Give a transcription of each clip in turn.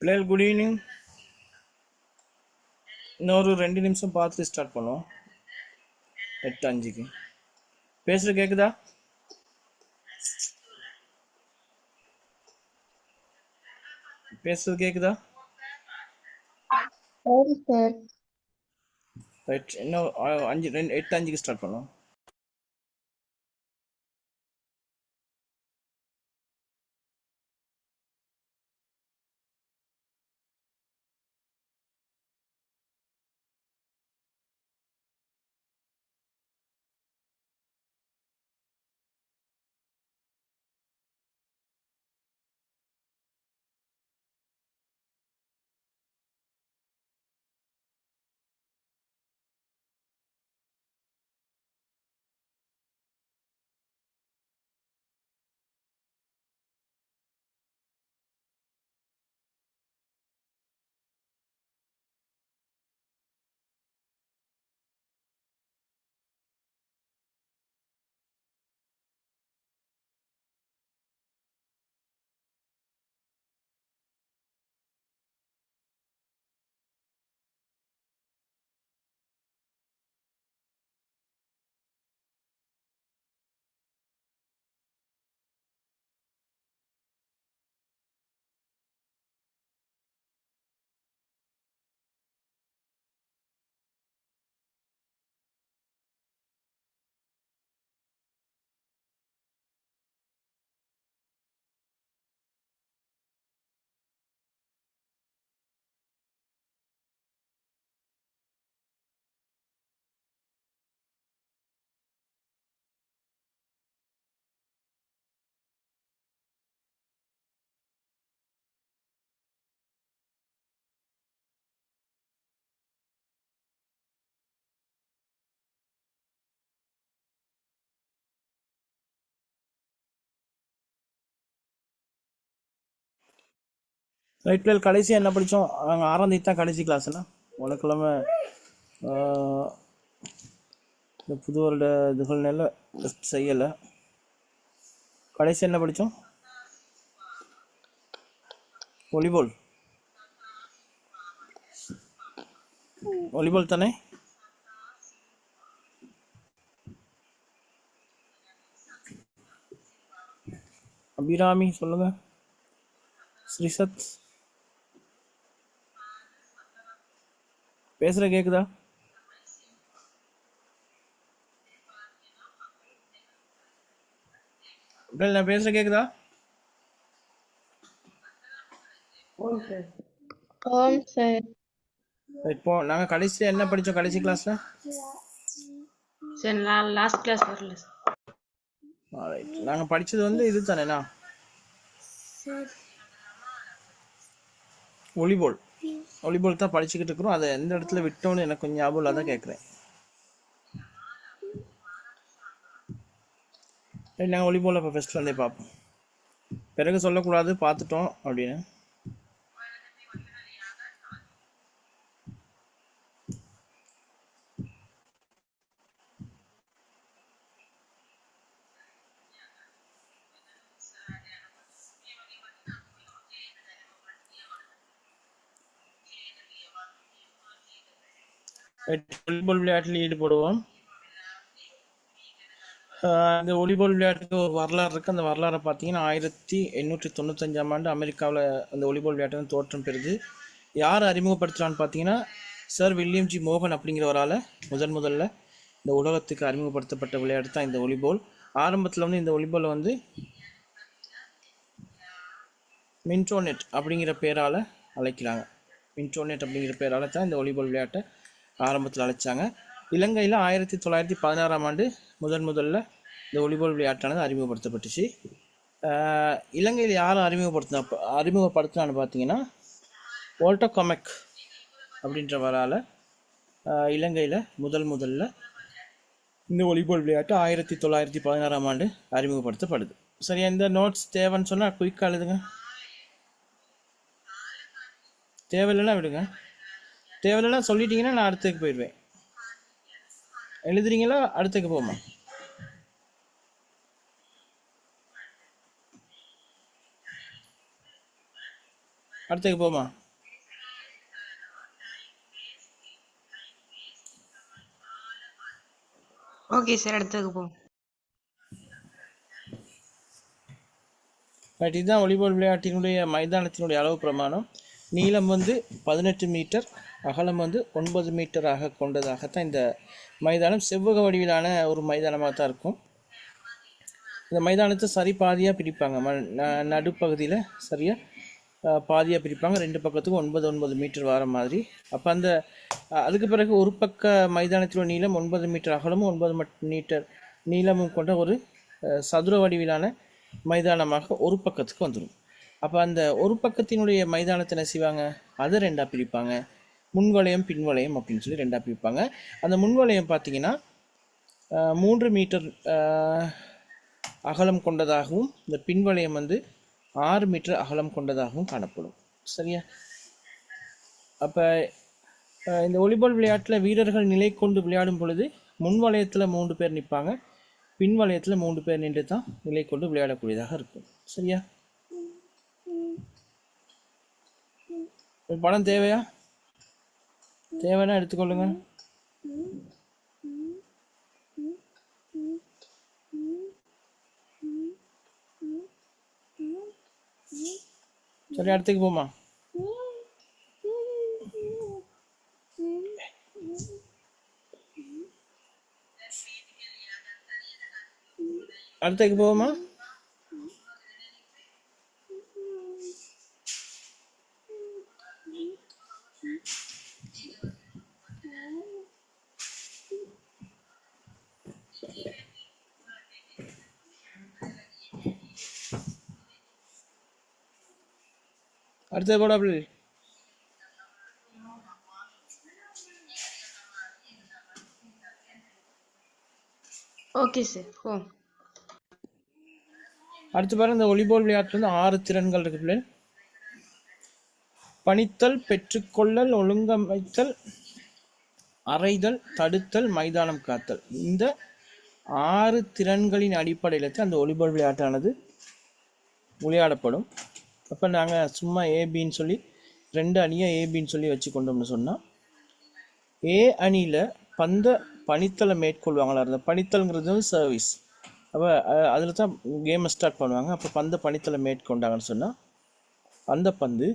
பிள்ளைகள் good evening. இன்னொரு 2 நிமிஷம் பார்த்துட்டு ஸ்டார்ட் பண்ணுவோம். 8:05 பேசுறது கேக்குதா? பேசுறது கேக்குதா? சரி சார். ரைட், இன்னும் 8:05 ஸ்டார்ட் பண்ணுவோம். ரைட் பிள்ளைகள், கடைசியாக என்ன படித்தோம்? நாங்கள் 6ஆம் தேதி தான் கடைசி கிளாஸ்னா உனக்கிழமை இந்த புது வருட இதுகள்னால செய்யலை. கடைசி என்ன படித்தோம்? வாலிபால். வாலிபால் தானே? அபிராமி சொல்லுங்க. ஸ்ரீசத் பேசுகிற கேட்குதா? பிள்ளைகள் நான் பேசுகிற கேட்குதா? ஆம் சார். இப்போ நாங்கள் கடைசியாக என்ன படித்தோம் கடைசி கிளாஸில்? சார் நான் லாஸ்ட் கிளாஸ் வரல சார். ரைட், நாங்கள் படித்தது வந்து இது தானேண்ணா, வாலிபால். வாலிபால் தான் படிச்சுக்கிட்டு இருக்கிறோம். அதை எந்த இடத்துல விட்டோன்னு எனக்கு கொஞ்சம் ஞாபகம் இல்லாத கேட்குறேன். நாங்கள் வாலிபால் இப்போ ஃபஸ்ட்டில் இருந்தே பார்ப்போம். பிறகு சொல்லக்கூடாது பார்த்துட்டோம் அப்படின்னு. வாலிபால் விளையாட்டில் ஈடுபடுவோம். இந்த வாலிபால் விளையாட்டுக்கு ஒரு வரலாறு இருக்குது. அந்த வரலாறை பார்த்தீங்கன்னா 1895ஆம் ஆண்டு அமெரிக்காவில் அந்த வாலிபால் விளையாட்டு தோற்றம் பெறுது. யார் அறிமுகப்படுத்துகிறான்னு பார்த்தீங்கன்னா சர் வில்லியம் ஜி மோகன் அப்படிங்கிறவரால் முதல்ல இந்த உலகத்துக்கு அறிமுகப்படுத்தப்பட்ட விளையாட்டு தான் இந்த வாலிபால். ஆரம்பத்தில் வந்து இந்த வாலிபாலை வந்து மின்ட்ரோனெட் அப்படிங்கிற பேரால் அழைக்கிறாங்க. மின்ட்ரோனெட் அப்படிங்கிற பேரால் தான் இந்த வாலிபால் விளையாட்டை ஆரம்பத்தில் அழைச்சாங்க. இலங்கையில் 1916ஆம் ஆண்டு முதல்ல இந்த வாலிபால் விளையாட்டானது அறிமுகப்படுத்தப்பட்டுச்சு. இலங்கையில் யார் அறிமுகப்படுத்தினான்னு பார்த்தீங்கன்னா வால்டர் காமெக் அப்படின்றவரால் இலங்கையில் முதல்ல இந்த வாலிபால் விளையாட்டு 1916ஆம் ஆண்டு அறிமுகப்படுத்தப்படுது. சரியா? இந்த நோட்ஸ் தேவைன்னு சொன்னால் குயிக்காக எழுதுங்க, தேவையில்லைன்னா விடுங்க. தேவையில்லைன்னா சொல்லிட்டீங்கன்னா நான் அடுத்துக்கு போயிடுவேன். எழுதுறீங்களா? அடுத்துக்கு போமா. அடுத்ததுக்கு போமா? ஓகே சார், அடுத்ததுக்கு போவோம். ரைட், இதுதான் வாலிபால் விளையாட்டினுடைய மைதானத்தினுடைய அளவு பிரமாணம். நீளம் வந்து 18 மீட்டர், அகலம் வந்து 9 மீட்டராக கொண்டதாகத்தான் இந்த மைதானம் செவ்வக வடிவிலான ஒரு மைதானமாக தான் இருக்கும். இந்த மைதானத்தை சரி பாதியாக பிரிப்பாங்க. நடுப்பகுதியில் சரியாக பாதியாக பிரிப்பாங்க, ரெண்டு பக்கத்துக்கும் 9 மீட்டர் வர மாதிரி. அப்போ அந்த அதுக்கு பிறகு ஒரு பக்க மைதானத்தின் நீளம் 9 மீட்டர் அகலமும் 9 மீட்டர் நீளமும் கொண்ட ஒரு சதுர வடிவிலான மைதானமாக ஒரு பக்கத்துக்கு வந்துடும். அப்போ அந்த ஒரு பக்கத்தினுடைய மைதானத்தை என்ன செய்வாங்க, அதை ரெண்டாக பிரிப்பாங்க. முன்வளையம் பின்வளையம் அப்படின்னு சொல்லி ரெண்டாக பிரிப்பாங்க. அந்த முன்வளையம் பார்த்தீங்கன்னா 3 மீட்டர் அகலம் கொண்டதாகவும், இந்த பின்வளையம் வந்து 6 மீட்டர் அகலம் கொண்டதாகவும் காணப்படும். சரியா? அப்போ இந்த வாலிபால் விளையாட்டில் வீரர்கள் நிலை கொண்டு விளையாடும் பொழுது முன்வளையத்தில் 3 பேர் நிற்பாங்க, பின் வளையத்தில் 3 பேர் நின்று தான் நிலை கொண்டு விளையாடக்கூடியதாக இருக்கும். சரியா? படம் தேவையா? தேவைன்னா எடுத்துக்கொள்ளுங்க. சரி, அடுத்துக்கு போமா? அடுத்துக்கு போவோமா? அடுத்தது போட அப்படி ஓகே சார், போவோம். அடுத்து பாருங்க, இந்த வாலிபால் விளையாட்டுல வந்து 6 திறன்கள் இருக்கு பிள்ளை. பணித்தல், பெற்றுக்கொள்ளல், ஒழுங்கமைத்தல், அறைதல், தடுத்தல், மைதானம் காத்தல். இந்த 6 திறன்களின் அடிப்படையில் தான் அந்த வாலிபால் விளையாட்டானது விளையாடப்படும். அப்போ நாங்கள் சும்மா ஏபின்னு சொல்லி 2 அணியை ஏபின்னு சொல்லி வச்சு கொண்டோம்னு சொன்னால், ஏ அணியில் பந்தை பணித்தலை மேற்கொள்வாங்களா இருந்தால், பணித்தல்ங்கிறது வந்து சர்வீஸ். அப்போ அதில் தான் கேமை ஸ்டார்ட் பண்ணுவாங்க. அப்போ பந்தை பணித்தலை மேற்கொண்டாங்கன்னு சொன்னால் அந்த பந்து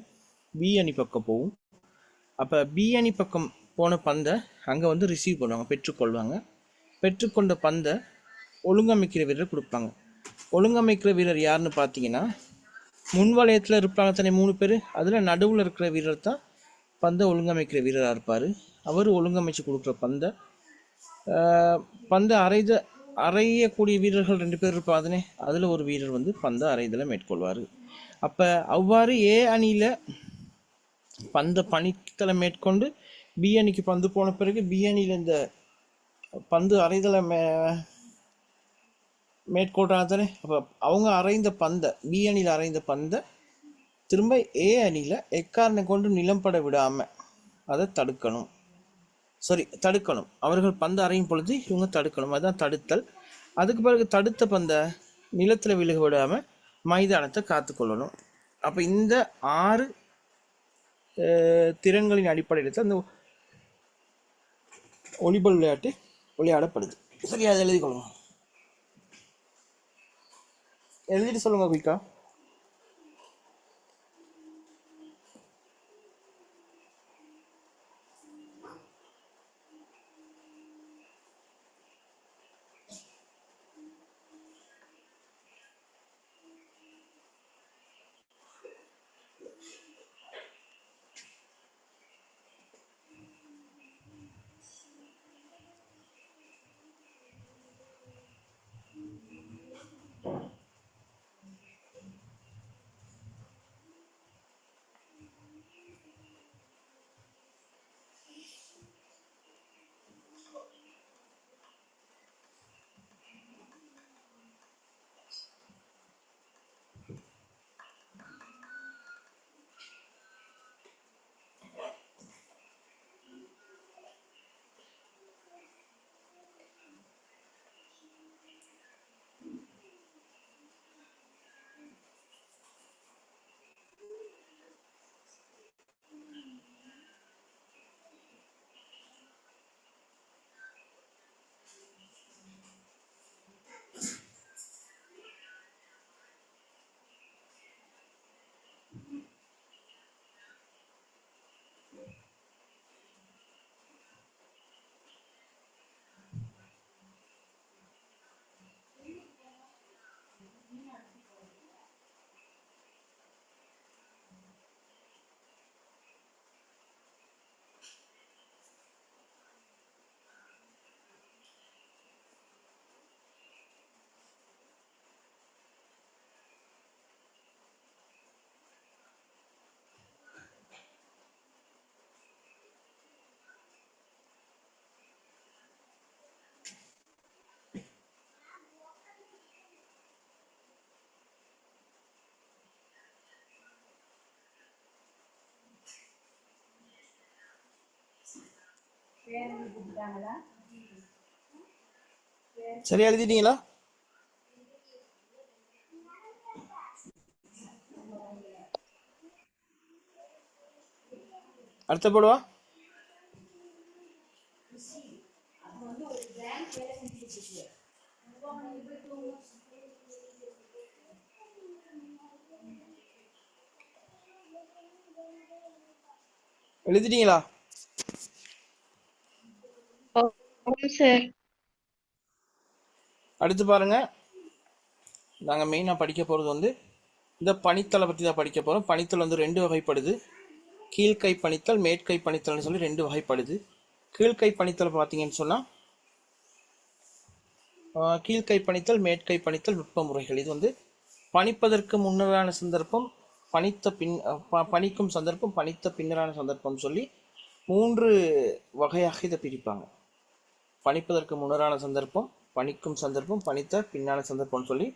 பி அணி பக்கம் போகும். அப்போ பி அணி பக்கம் போன பந்தை அங்கே வந்து ரிசீவ் பண்ணுவாங்க, பெற்றுக்கொள்வாங்க. பெற்றுக்கொண்ட பந்தை ஒழுங்கமைக்கிற வீரர் கொடுப்பாங்க. ஒழுங்கமைக்கிற வீரர் யாருன்னு பார்த்தீங்கன்னா, முன் வளையத்தில் இருப்பாங்க தானே 3 பேர், அதில் நடுவில் இருக்கிற வீரர் தான் பந்தை ஒழுங்கமைக்கிற வீரராக இருப்பார். அவர் ஒழுங்கமைச்சு கொடுக்குற பந்தை அறையக்கூடிய வீரர்கள் 2 பேர் இருப்பாதனே, அதில் ஒரு வீரர் வந்து பந்தை அறைதலை மேற்கொள்வார். அப்போ அவ்வாறு ஏ அணியில் பந்தை பணித்தலை மேற்கொண்டு பி அணிக்கு பந்து போன பிறகு பி அணியில் இந்த பந்து அறைதலை மேற்கொள்றாங்க தானே. அப்போ அவங்க அறைந்த பந்தை, பி அணியில் அறைந்த பந்தை திரும்ப ஏ அணியில் எக்காரணம் கொண்டு நிலம்பட விடாமல் அதை தடுக்கணும். அவர்கள் பந்து அறையும் பொழுது இவங்க தடுக்கணும். அதுதான் தடுத்தல். அதுக்கு பிறகு தடுத்த பந்தை நிலத்தில் விழுக விடாமல் மைதானத்தை காத்துக்கொள்ளணும். அப்போ இந்த 6 திறன்களின் அடிப்படையில் தான் அந்த வாலிபால் விளையாட்டு விளையாடப்படுது. சரியா? அதை எழுதி கொள்ளுங்க. எழுதிட்டு சொல்லுங்க குயிக்கா. சரியா எழுதிட்டீங்களா? அடுத்த போடுவா. எழுதிட்டீங்களா? ஆம் சார். அடுத்து பாருங்க, நாங்கள் மெயினாக படிக்க போகிறது வந்து இந்த பணித்தலை பற்றி தான் படிக்க போகிறோம். பணித்தல் வந்து ரெண்டு வகைப்படுது. கீழ்கை பணித்தல், மேற்கை பணித்தல்னு சொல்லி ரெண்டு வகைப்படுது. கீழ்கை பணித்தல் பார்த்தீங்கன்னு சொன்னால் கீழ்கை பணித்தல், மேற்கை பணித்தல் நுட்ப முறைகள். இது வந்து பணிப்பதற்கு முன்னரான சந்தர்ப்பம், பணித்த பின் பணிக்கும் சந்தர்ப்பம், பணித்த பின்னரான சந்தர்ப்பம் சொல்லி மூன்று வகையாக இதை பிரிப்பாங்க. பணிப்பதற்கு முன்னரான சந்தர்ப்பம், பணிக்கும் சந்தர்ப்பம், பணித்த பின்னான சந்தர்ப்பம்னு சொல்லி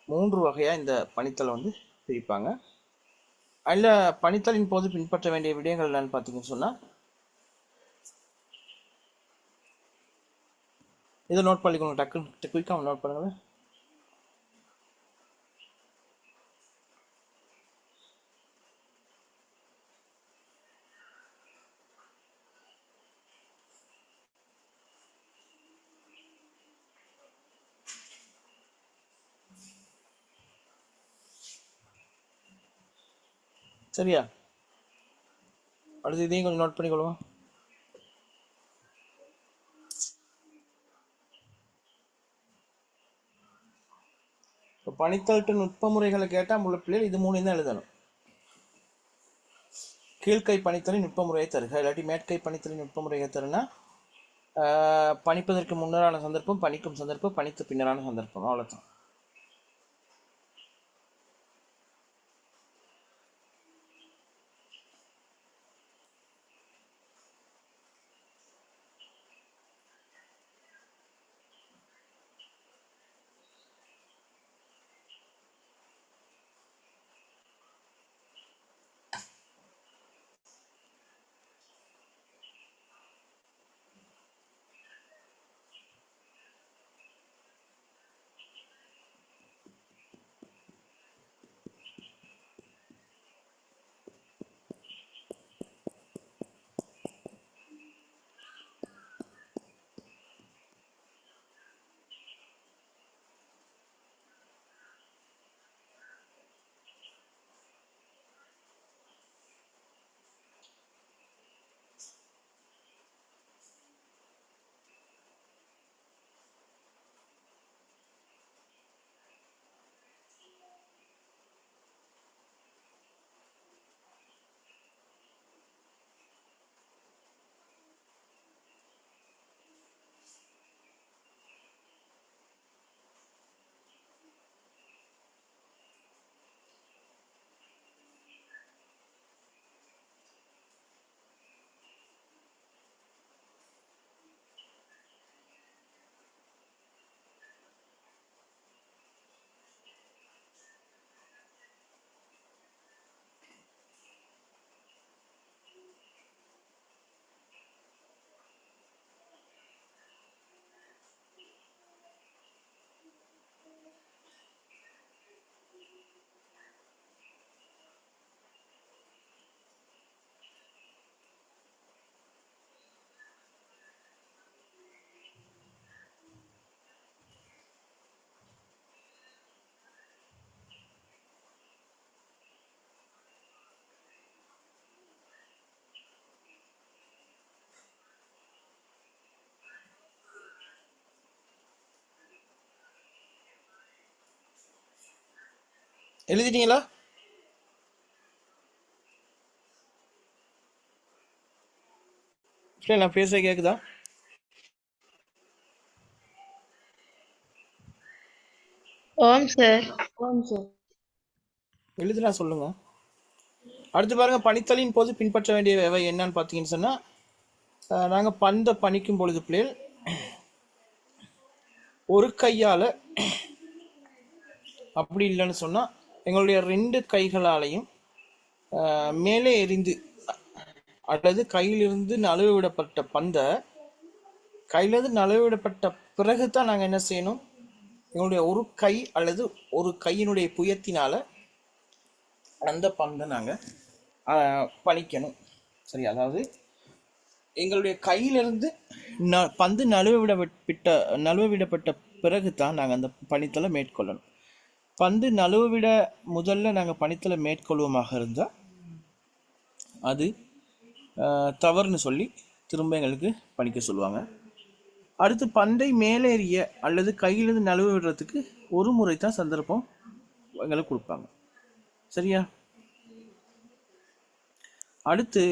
மூன்று வகையாக இந்த பணித்தலை வந்து பிரிப்பாங்க. அதில் பணித்தலின் போது பின்பற்ற வேண்டிய விடயங்கள் என்னன்னு பார்த்தீங்கன்னு சொன்னால், இதை நோட் பண்ணிக்கோங்க. டக்கு குயிக்காக நோட் பண்ணுங்க. சரியா? அடுத்து இதையும் கொஞ்சம் நோட் பண்ணிக்கொள்வோம். இப்போ பணித்தல்ட்டு நுட்ப முறைகளை கேட்டால் உள்ள பிள்ளைகள் இது மூணு தான் எழுதணும். கீழ்கை பணித்தலின் நுட்ப முறையை தருக, இல்லாட்டி மேற்கை பணித்தலின் நுட்ப முறையை தருனா பணிப்பதற்கு முன்னரான சந்தர்ப்பம், பணிக்கும் சந்தர்ப்பம், பணித்த பின்னரான சந்தர்ப்பம். அவ்வளோதான். எழுதிட்டீங்களா? சரி, நான் பேச கேட்குதா? ஆம் சார். ஆம் சார். எழுதுனா சொல்லுங்க. அடுத்து பாருங்க, பணித்தலின் போது பின்பற்ற வேண்டியவை என்னன்னு பார்த்தீங்கன்னு சொன்னால், நாங்கள் பந்த பணிக்கும் பொழுது பிள்ளைகள் ஒரு கையால், அப்படி இல்லைன்னு சொன்னால் எங்களுடைய ரெண்டு கைகளாலையும் மேலே எறிந்து அல்லது கையிலிருந்து நழுவ விடப்பட்ட பந்தை கையிலேருந்து நழுவிடப்பட்ட பிறகு தான் நாங்கள் என்ன செய்யணும், எங்களுடைய ஒரு கை அல்லது ஒரு கையினுடைய புயத்தினால அந்த பந்தை நாங்கள் பணிக்கணும். சரி, அதாவது எங்களுடைய கையிலிருந்து பந்து நழுவ விடப்பட்ட பிறகு தான் நாங்கள் அந்த பணித்தலை மேற்கொள்ளணும். பந்து நழுவ முதல்ல நாங்கள் பணித்தலை மேற்கொள்வோமாக இருந்தால் அது தவறுன்னு சொல்லி திரும்ப எங்களுக்கு பணிக்க சொல்லுவாங்க. அடுத்து பந்தை மேலேறிய அல்லது கையிலிருந்து நழுவ விடுறதுக்கு ஒரு முறை தான் சந்தர்ப்பம் எங்களுக்கு கொடுப்பாங்க. சரியா? அடுத்து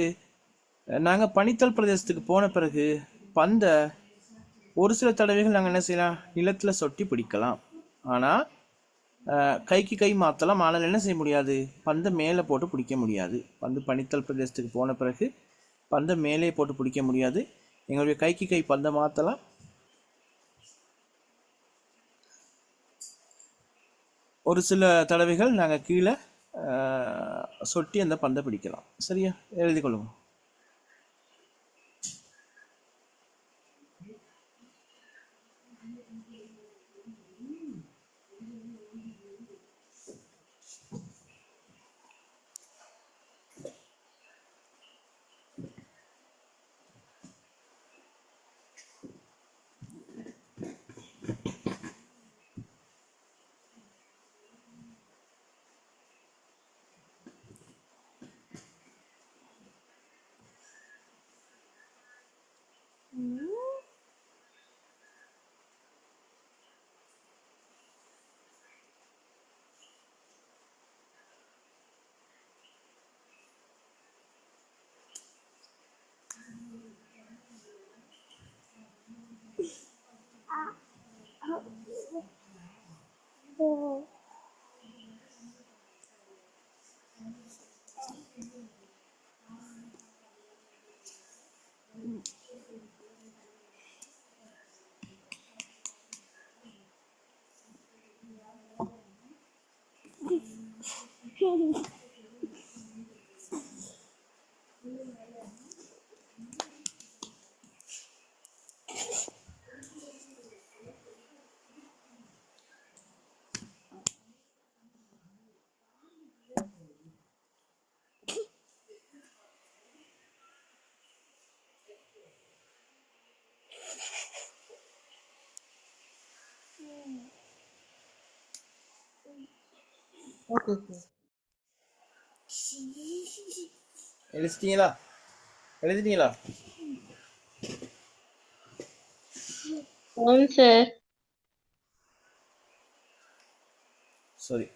நாங்கள் பனித்தல் பிரதேசத்துக்கு போன பிறகு பந்தை ஒரு சில தடவைகள் நாங்கள் என்ன செய்யலாம், நிலத்தில் சொட்டி பிடிக்கலாம். ஆனால் கைக்கு கை மாற்றலாம். ஆனால் என்ன செய்ய முடியாது, பந்தை மேலே போட்டு பிடிக்க முடியாது. பந்து பனித்தல் பிரதேசத்துக்கு போன பிறகு பந்தை மேலே போட்டு பிடிக்க முடியாது. எங்களுடைய கைக்கு கை பந்தை மாற்றலாம். ஒரு சில தடவைகள் நாங்கள் கீழே சொட்டி அந்த பந்தை பிடிக்கலாம். சரியா? எழுதி கொள்ளுங்க. ஓகே எழுதிட்டீங்களா? எழுதிட்டீங்களா? ஆம் சார். சரி,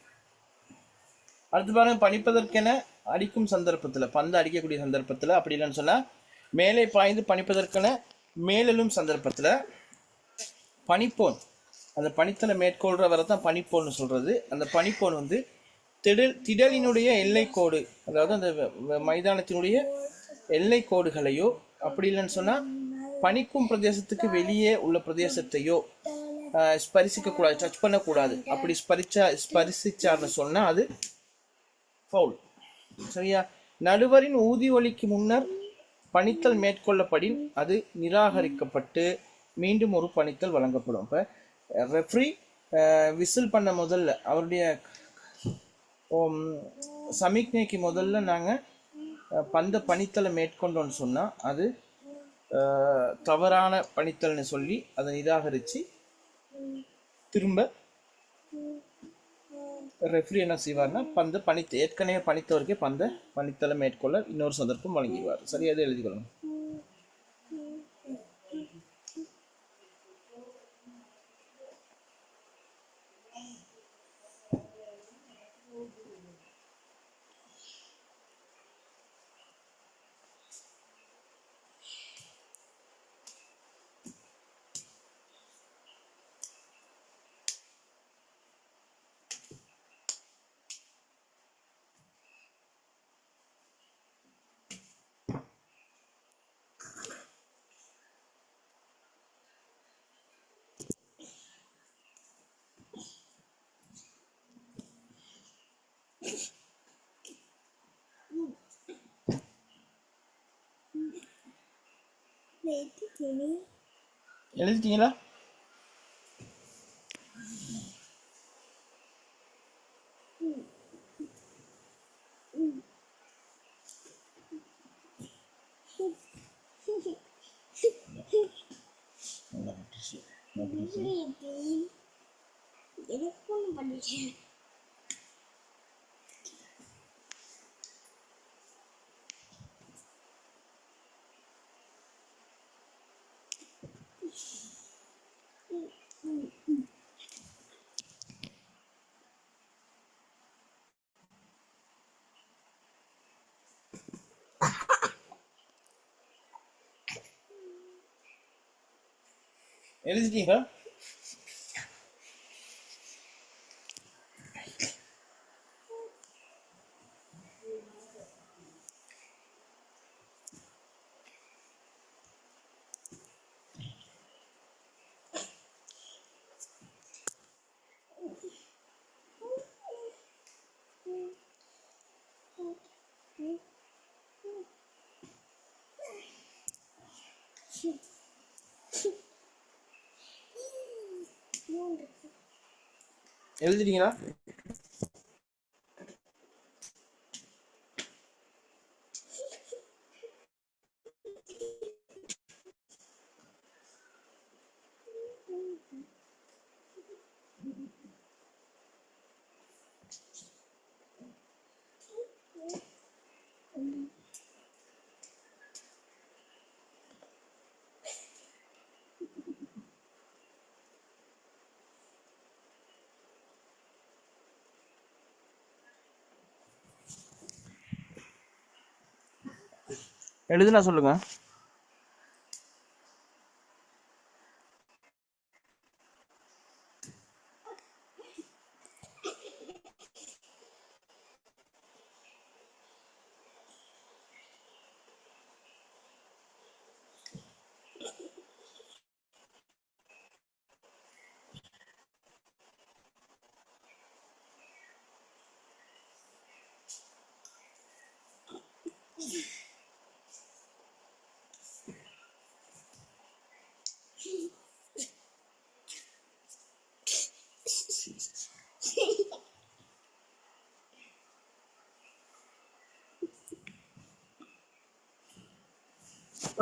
அடுத்து பாருங்க. பணிப்பதற்கென அடிக்கும் சந்தர்ப்பத்தில், பந்து அடிக்கக்கூடிய சந்தர்ப்பத்தில், அப்படி இல்லைன்னு சொன்னால் மேலே பாய்ந்து பணிப்பதற்கென மேலும் சந்தர்ப்பத்தில் பனிப்போன், அந்த பனித்தலை மேற்கொள்கிற வரை தான் பனிப்போன்னு சொல்கிறது. அந்த பனிப்போன் வந்து திடலினுடைய எல்லைக்கோடு, அதாவது அந்த மைதானத்தினுடைய எல்லை கோடுகளையோ, அப்படி இல்லைன்னு சொன்னால் பனிக்கும் பிரதேசத்துக்கு வெளியே உள்ள பிரதேசத்தையோ ஸ்பரிசிக்கக்கூடாது, டச் பண்ணக்கூடாது. அப்படி ஸ்பரிசிச்சார்னு சொன்னால் அது ஃபவுல். சரியா? நடுவரின் ஊதி ஒலிக்கு முன்னர் பணித்தல் மேற்கொள்ளப்படின் அது நிராகரிக்கப்பட்டு மீண்டும் ஒரு பணித்தல் வழங்கப்படும். இப்போ ரெஃப்ரி விசில் பண்ண முதல்ல, அவருடைய சமிக்ஞைக்கு முதல்ல நாங்கள் பந்த பணித்தலை மேற்கொண்டோன்னு சொன்னால் அது தவறான பணித்தல்னு சொல்லி அதை நிராகரித்து திரும்ப ரெஃப்ரி என்ன செய்வார்னா பந்த ஏற்கனவே பணித்தவருக்கே பந்த பணித்தலை மேற்கொள்ள இன்னொரு சந்தர்ப்பம் வழங்கிடுவார். சரியா? அதை எழுதிக்கொள்ளணும். எழுதிட்டீங்களா? எழுதிட்டீங்களா? எழுதிட்டீங்களா? எழுதுனா சொல்லுங்க.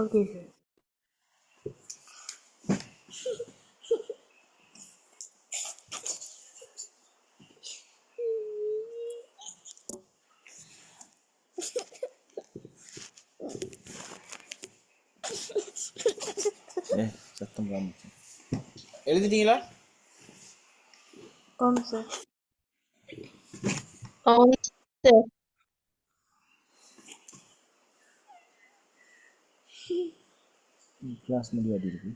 Okay sir. சத்தம் எழுதிட்டீங்களா? ஆமாம் சார். சார். கிளாஸ் முடிவாடி இருக்கு.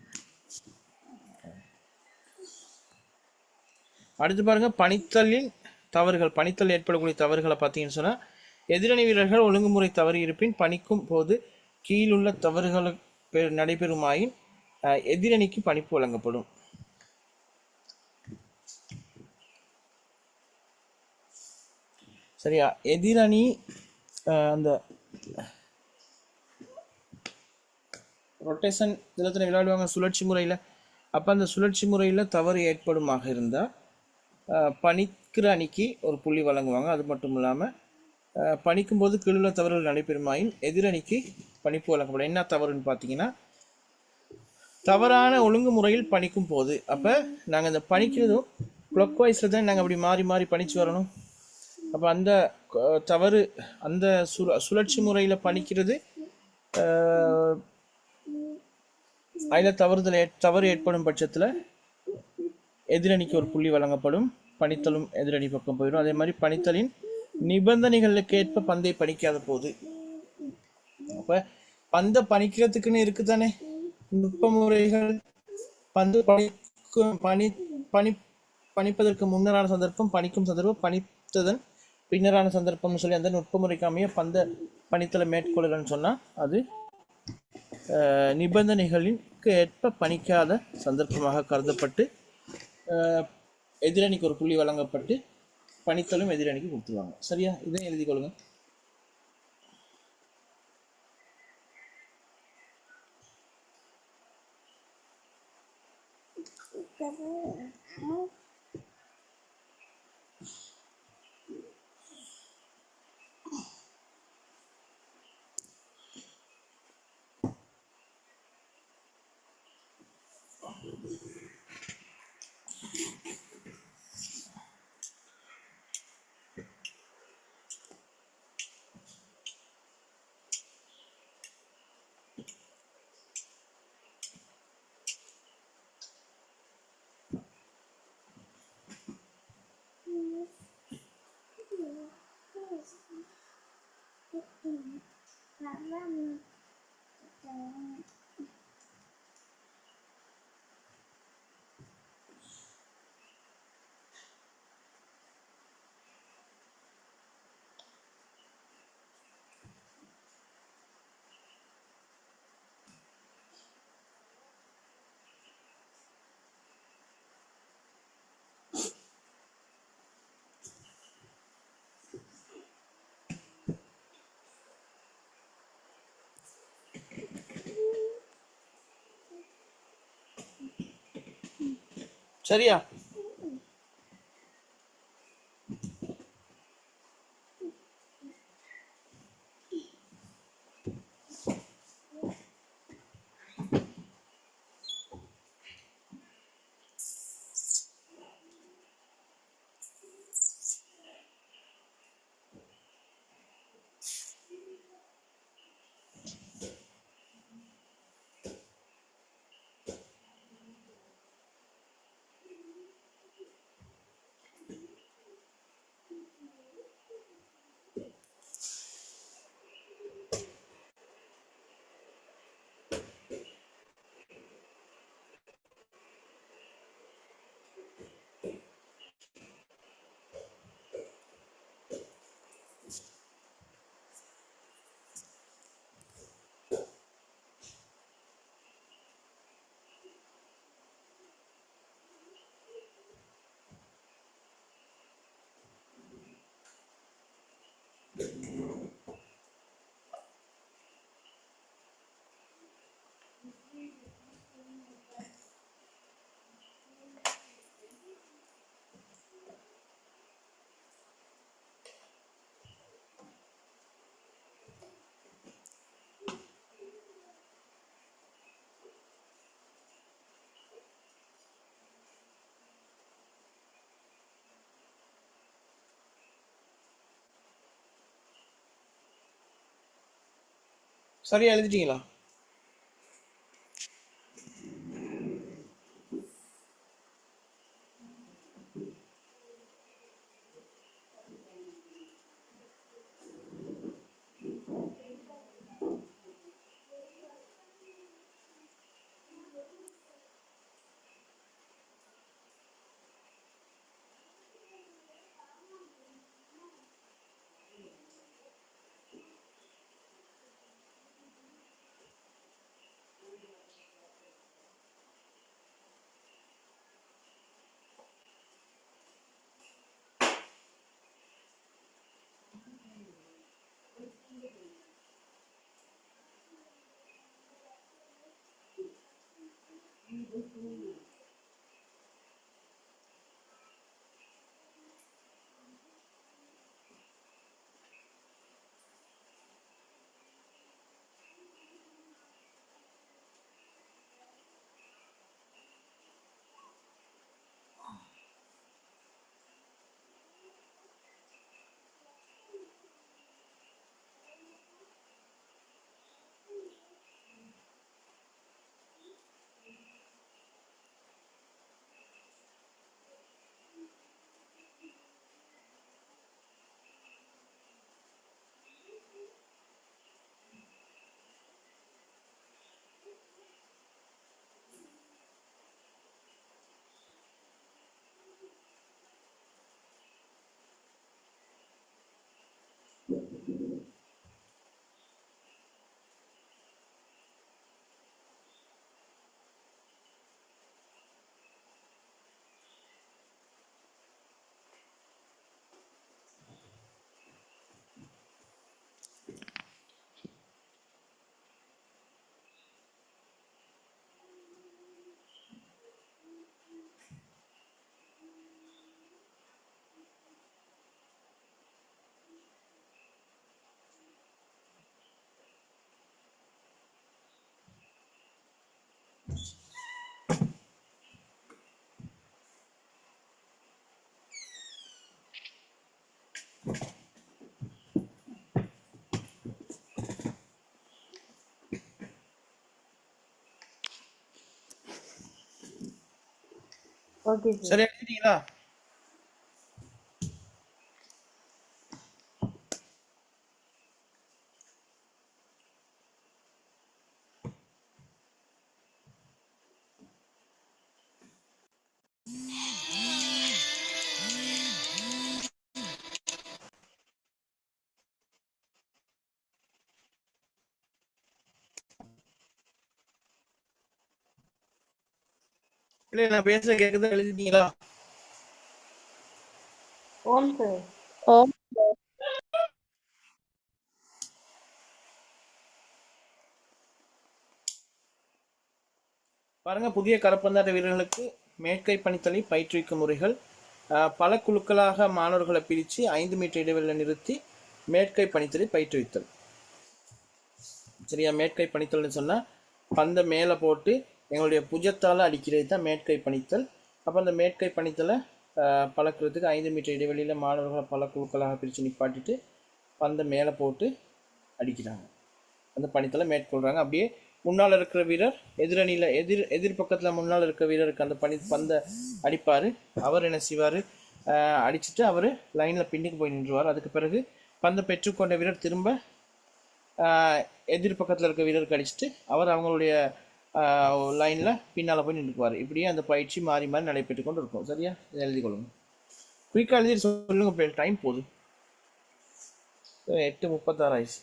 அடுத்து பாருங்க, பணித்தலின் தவறுகள். பணித்தல் ஏற்படக்கூடிய தவறுகளை பார்த்தீங்கன்னு சொன்னா, எதிரணி வீரர்கள் ஒழுங்குமுறை தவறு இருப்பின் பணிக்கும் போது கீழுள்ள தவறுகள் நடைபெறுமாயின் எதிரணிக்கு பணிப்பு வழங்கப்படும். சரியா? எதிரணி அந்த ரொட்டேஷன் இதில் விளையாடுவாங்க சுழற்சி முறையில். அப்போ அந்த சுழற்சி முறையில் தவறு ஏற்படுமாக இருந்தால் பணிக்கிற அணிக்கு ஒரு புள்ளி வழங்குவாங்க. அது மட்டும் இல்லாமல் பணிக்கும் போது கீழுள்ள தவறுகள் நடைபெறுமாயின் எதிரணிக்கு பணிப்பு வழங்கப்படும். என்ன தவறுன்னு பார்த்தீங்கன்னா, தவறான ஒழுங்குமுறையில் பணிக்கும் போது, அப்போ நாங்கள் அந்த பணிக்கிறதும் கிளாக் வைஸில் தான் நாங்கள் அப்படி மாறி மாறி பணிச்சு வரணும். அப்போ அந்த தவறு, அந்த சுழற்சி முறையில் பணிக்கிறது அதில் தவறு ஏற்படும் பட்சத்தில் எதிரணிக்கு ஒரு புள்ளி வழங்கப்படும். பணித்தலும் எதிரணி பக்கம் போயிடும். அதே மாதிரி பணித்தலின் நிபந்தனைகளுக்கு ஏற்ப பந்தை பணிக்காத போது, அப்போ பந்தை பணிக்கிறதுக்குன்னு இருக்குதானே நுட்ப முறைகள். பந்து பணிப்பதற்கு முன்னரான சந்தர்ப்பம், பணிக்கும் சந்தர்ப்பம், பணித்ததன் பின்னரான சந்தர்ப்பம்னு சொல்லி அந்த நுட்ப முறைக்கு அமைய பந்த பணித்தலை மேற்கொள்ளலன்னு சொன்னால் அது நிபந்தனைகளுக்கு ஏற்ப பணிக்காத சந்தர்ப்பமாக கருதப்பட்டு எதிரணிக்கு ஒரு புள்ளி வழங்கப்பட்டு பணித்தலும் எதிரணிக்கு கொடுத்துருவாங்க. சரியா? இதை எழுதி கொள்ளுங்க. சரியா? சரியா எழுதிட்டீங்களா? Okay, sir. சரியா எழுதிட்டீங்களா? இல்லை நான் பேச கேட்குதா? எழுதிட்டீங்களா? Sir. ஓம் பாருங்க, புதிய கரப்பந்தாட்ட வீரர்களுக்கு மேற்கை பணித்தலை பயிற்றுவிக்கும் முறைகள். பல குழுக்களாக மாணவர்களை பிரித்து 5 மீட்டர் இடைவெளியில் நிறுத்தி மேற்கை பணித்தலை பயிற்றுவித்தல். சரியா? மேற்கை பணித்தல்னு சொன்னால் பந்தை மேலே போட்டு எங்களுடைய புஜத்தால் அடிக்கிறது தான் மேற்கை பணித்தல். அப்போ அந்த மேற்கை பணித்தலை பழக்கிறதுக்கு 5 மீட்டர் இடைவெளியில் மாணவர்களை பல குழுக்களாக பிரித்து நிப்பாட்டிட்டு பந்தை மேலே போட்டு அடிக்கிறாங்க. அந்த பணித்தலை மேற்கொள்கிறாங்க. அப்படியே முன்னால் இருக்கிற வீரர் எதிரணியில் எதிர் பக்கத்தில் முன்னால் இருக்கிற வீரருக்கு அந்த பந்தை அடிப்பார். அவர் என்ன செய்வார்? அடிச்சுட்டு அவர் லைனில் பின்னுக்கு போய் நின்றுவார். அதுக்கு பிறகு பந்தை பெற்றுக்கொண்ட வீரர் திரும்ப எதிர் பக்கத்தில் இருக்க வீரருக்கு அடிச்சுட்டு அவர் அவங்களுடைய லைனில் பின்னால் போய் நின்றுக்குவார். இப்படியே அந்த பயிற்சி மாறி மாறி நடைபெற்று கொண்டு இருக்கும். சரியா? இதை எழுதி கொள்ளுங்க. குயிக்காக எழுதி சொல்லுங்க, டைம் போகுது. 8:36 ஆயிடுச்சு.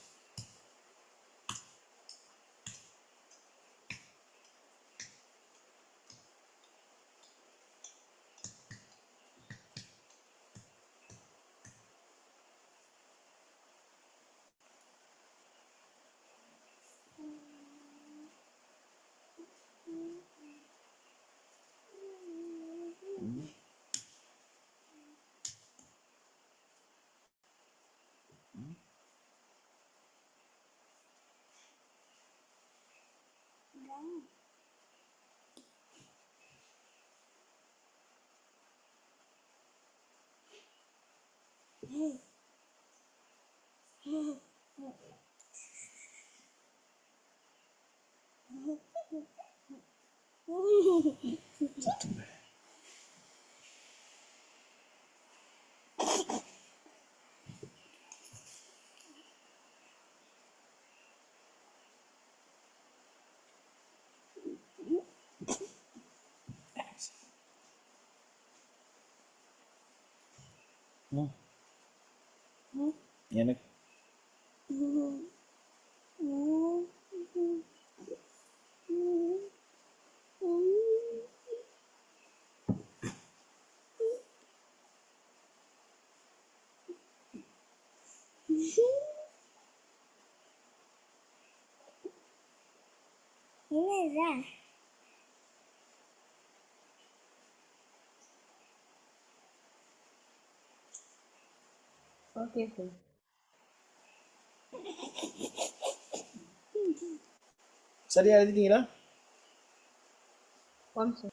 எனக்கு Okay, sir. சரியா எழுதிட்டீங்களா? Sir.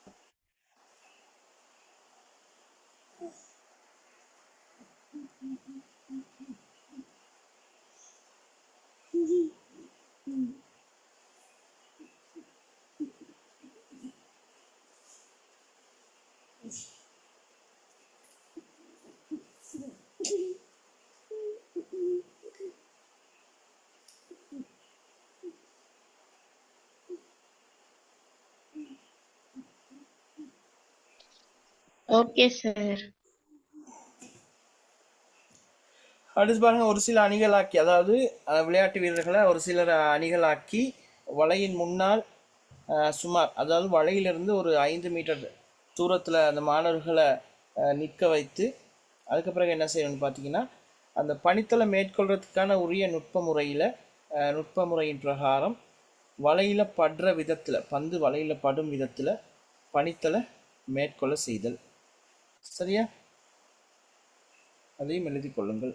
Okay sir. அடுத்து பாருங்க, ஒரு சில அணிகளாக்கி, அதாவது விளையாட்டு வீரர்களை ஒரு சிலர் அணிகளாக்கி வலையின் முன்னால் சுமார், அதாவது வலையிலிருந்து ஒரு 5 மீட்டர் தூரத்தில் அந்த மாணவர்களை நிற்க வைத்து அதுக்கு பிறகு என்ன செய்யணும்னு பார்த்தீங்கன்னா, அந்த பணித்தலை மேற்கொள்றதுக்கான உரிய நுட்ப முறையின் பிரகாரம் வலையில் படுற விதத்தில், பந்து வலையில் படும் விதத்தில் பணித்தலை மேற்கொள்ள செய்தல். சரியா? அதையும் எழுதி கொள்ளுங்கள்.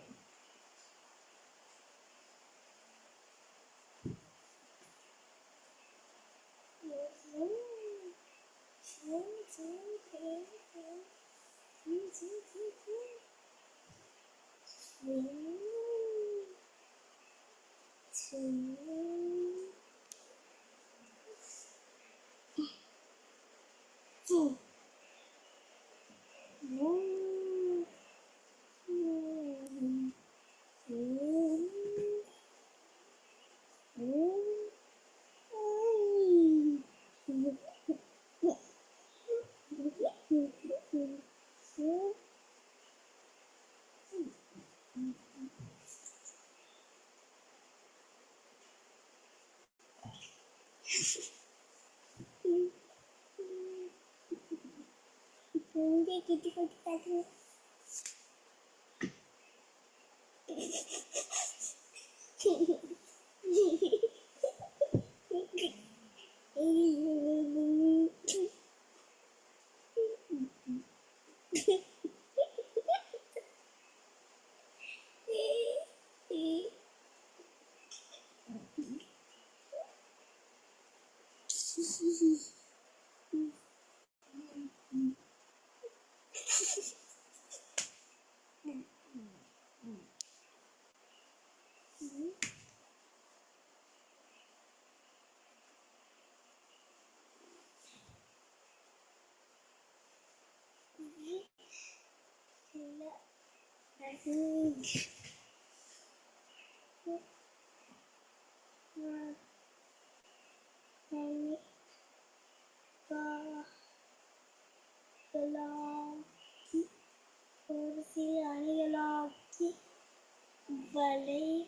ஒரு சில அணிகளாக்கி வலையில்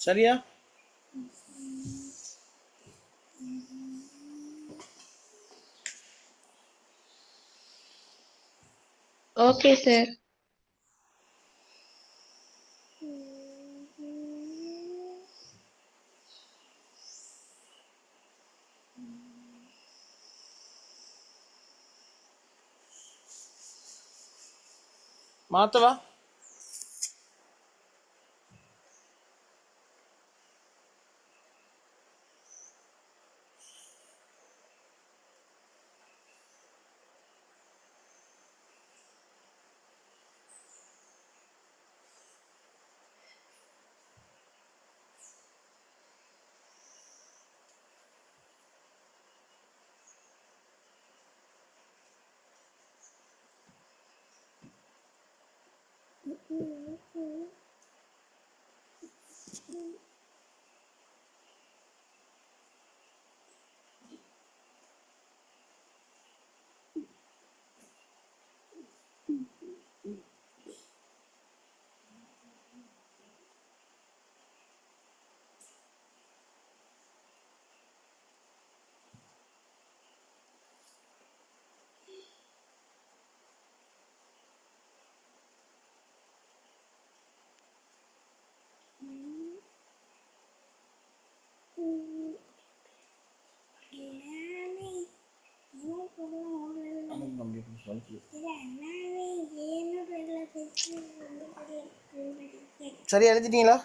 சரியா? Okay, sir. மாத்தவா? சரி, எழுதிட்டீங்களா?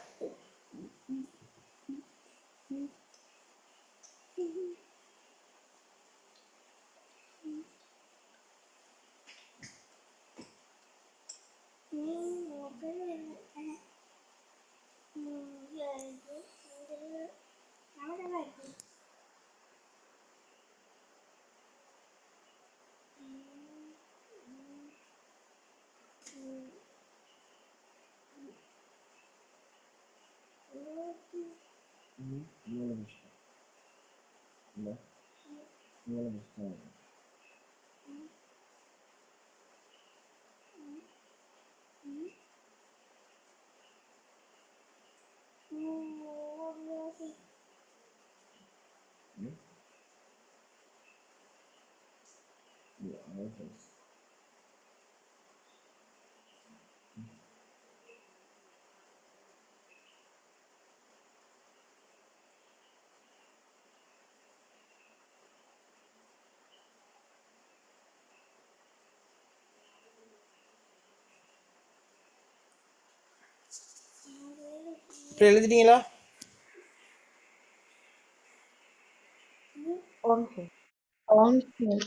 இப்போ எழுதிட்டீங்களா? ஓம் சார். Sir.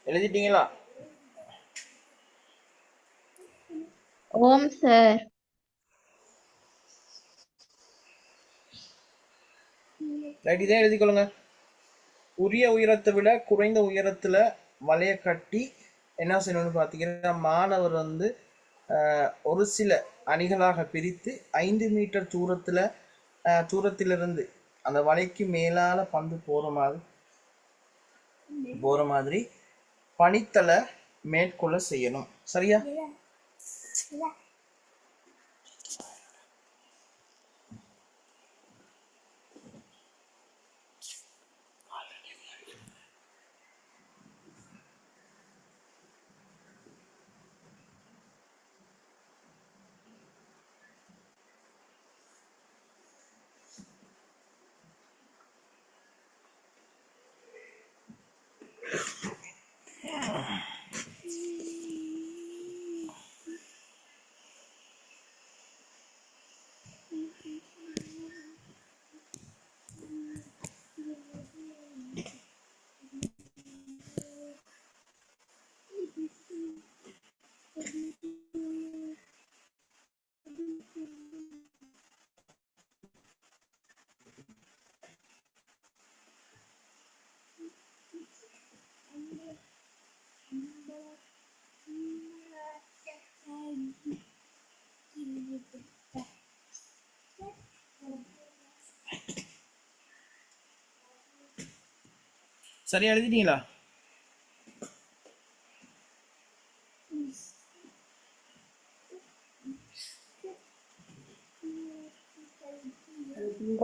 எழுதிட்டீங்களா? Om, sir. ரைட், இதே எழுதிக்கொள்ளுங்க. உரிய உயரத்தை விட குறைந்த உயரத்துல வலைய கட்டி என்ன செய்யணும்னு பார்த்தீங்கன்னா, மாணவர் வந்து ஒரு சில அணிகளாக பிரித்து 5 மீட்டர் தூரத்திலிருந்து அந்த வலைக்கு மேலால பந்து போற மாதிரி பணித்தலை மேற்கொள்ள செய்யணும். சரியா? சரியா எழுதிட்டீங்களா?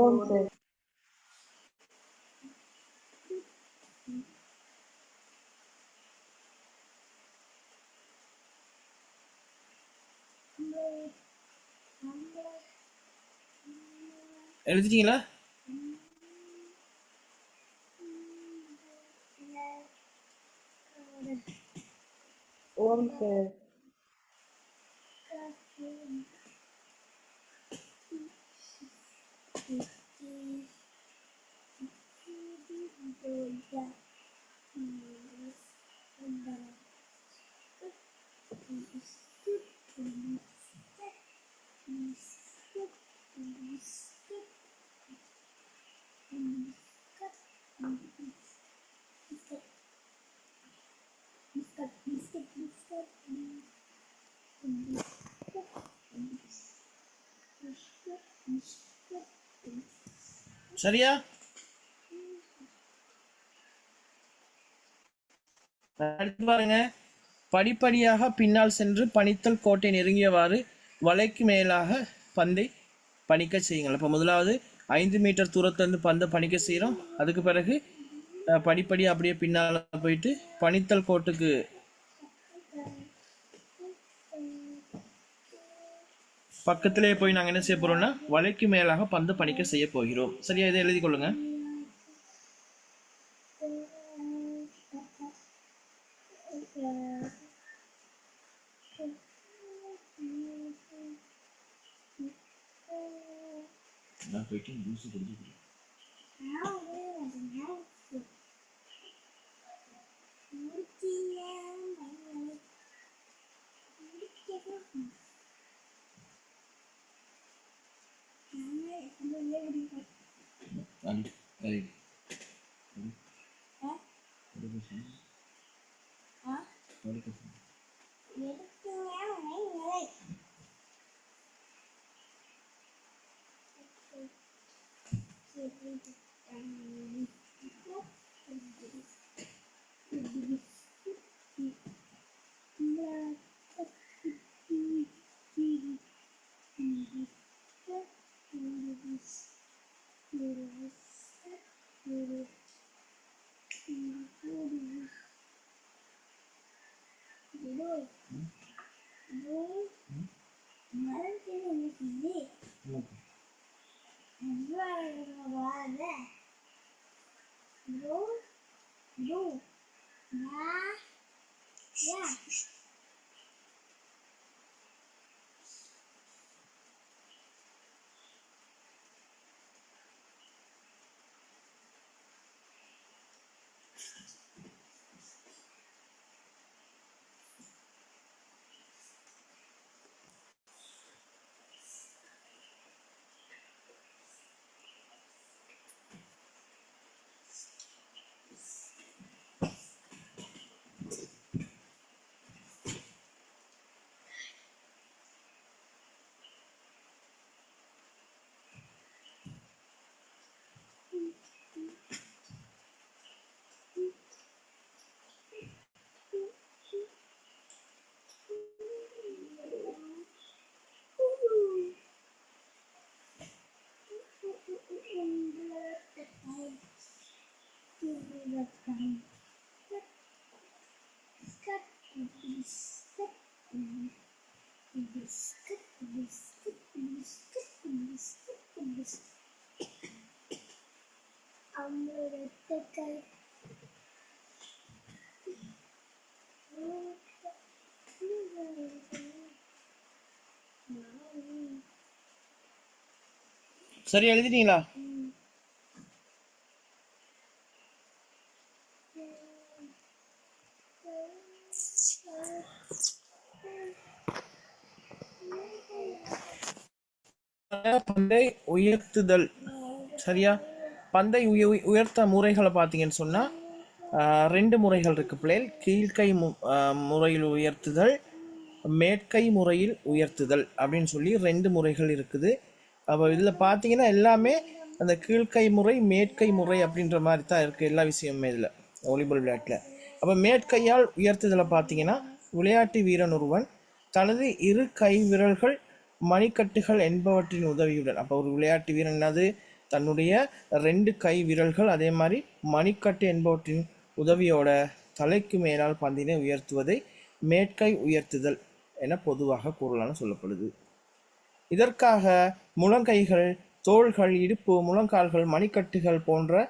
ஓம் சார். எழுதிட்டீங்களா? ஓம் சார். சரியா? அடுத்து பாருங்க. படிப்படியாக பின்னால் சென்று பணித்தல் கோட்டை நெருங்கியவாறு வலைக்கு மேலாக பந்தை பணிக்க செய்யுங்கள். இப்போ முதலாவது 5 மீட்டர் தூரத்திலிருந்து பந்தை பணிக்க செய்கிறோம். அதுக்கு பிறகு படிப்படியாக அப்படியே பின்னால் போயிட்டு பணித்தல் கோட்டுக்கு பக்கத்திலே போய் நாங்கள் என்ன செய்ய போகிறோம்னா வலைக்கு மேலாக பந்து பணிக்க செய்ய போகிறோம். சரியா? இதை எழுதி கொள்ளுங்க. கை சரி எழுதிட்டீங்களா? பந்தை உயர்த்துதல். சரியா? பந்தை உயர்த்த முறைகளை பார்த்தீங்கன்னு சொன்னால் 2 முறைகள் இருக்குது பிள்ளைகள். கீழ்கை முறையில் உயர்த்துதல், மேற்கை முறையில் உயர்த்துதல் அப்படின்னு சொல்லி 2 முறைகள் இருக்குது. அப்போ இதில் பார்த்தீங்கன்னா எல்லாமே அந்த கீழ்கை முறை மேற்கை முறை அப்படின்ற மாதிரி தான் இருக்குது எல்லா விஷயமுமே இதில் வாலிபால் விளையாட்டில். அப்போ மேற்கையால் உயர்த்துதலை பார்த்தீங்கன்னா விளையாட்டு வீரன் ஒருவன் தனது 2 கை விரல்கள் மணிக்கட்டுகள் என்பவற்றின் உதவியுடன், அப்போ ஒரு விளையாட்டு வீரன் அது தன்னுடைய 2 கை விரல்கள் அதே மாதிரி மணிக்கட்டு என்பவற்றின் உதவியோட தலைக்கு மேலால் பந்தினை உயர்த்துவதை மேற்கை உயர்த்துதல் என பொதுவாக கூறலாம்னு சொல்லப்படுது. இதற்காக முழங்கைகள், தோள்கள், இடுப்பு, முழங்கால்கள், மணிக்கட்டுகள் போன்ற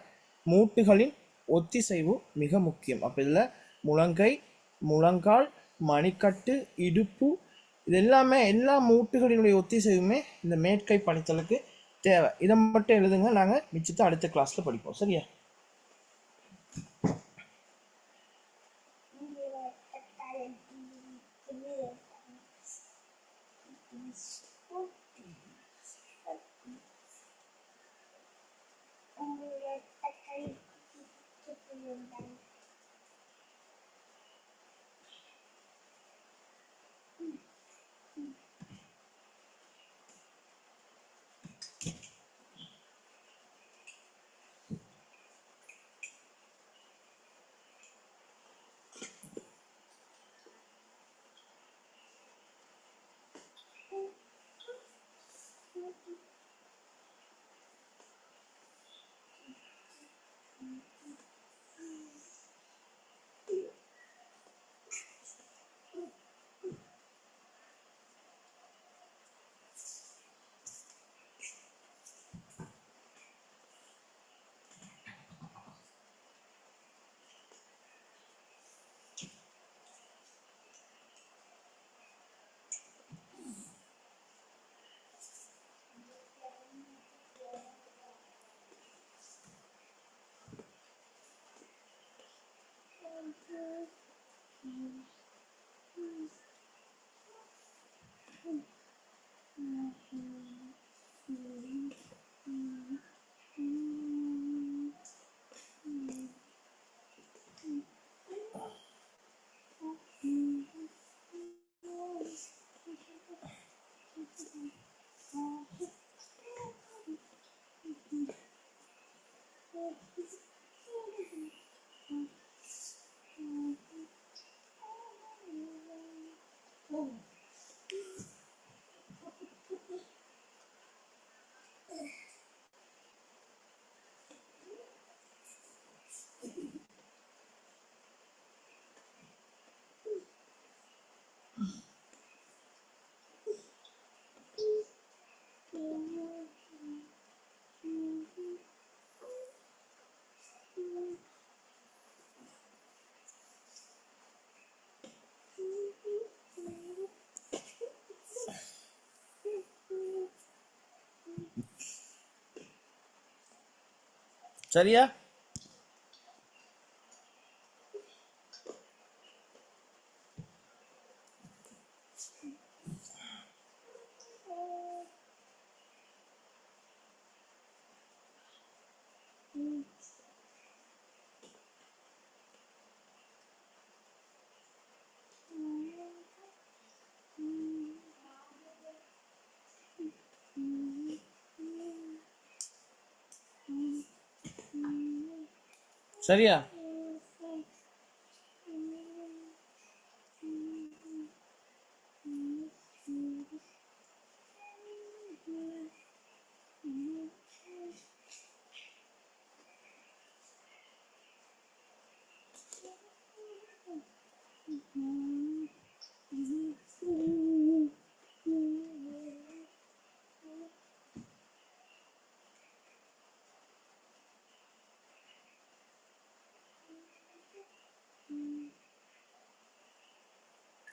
மூட்டுகளின் ஒத்திசைவு மிக முக்கியம். அப்போ இதில் முழங்கை, முழங்கால், மணிக்கட்டு, இடுப்பு இது எல்லாமே எல்லா மூட்டுகளினுடைய ஒத்திசைவுமே இந்த மேற்கை பணித்தலுக்கு தேவை. இதை மட்டும் எழுதுங்க, நாங்கள் மிச்சத்தை அடுத்த கிளாஸில் படிப்போம். சரியா? சரியா? சரியா?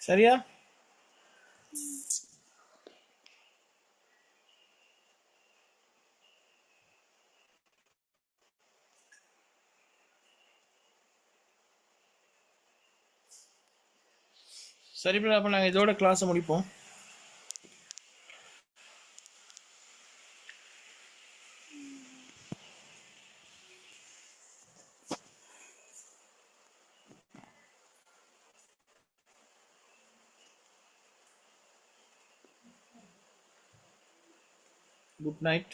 சரியா? சரி பிள்ளை, அப்போ நாங்கள் இதோட கிளாஸை முடிப்போம். Good night.